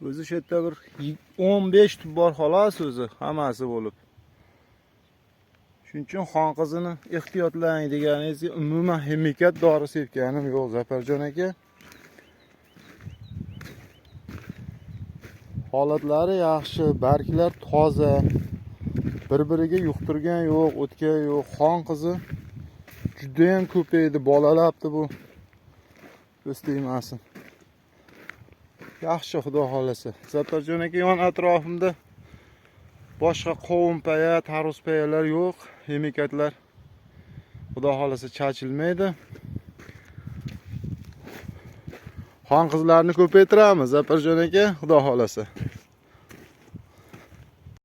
O'zi shu yerda bir 15 tub bor xolos o'zi, hammasi bo'lib. Shuning uchun xon qizini ehtiyotlang deganingizga umuman himikat dori sepganim yo'q, Zafarjon aka. Holatlari yaxshi, barglar toza. Bir-biriga yuqtirgan yo'q, o'tgan yo'q. Xon qizi juda ham ko'paydi, bolalabdi bu. O'stigmasin. Yaxshi, xudo xolasa. Zafarjon aka, yon atrofimda boshqa qovun paya, tarvuz payalar yo'q, himikatlar. Xudo xolasa chachilmaydi. Xon qizlarni ko'paytiramiz, Zafarjon aka, xudo xolasa.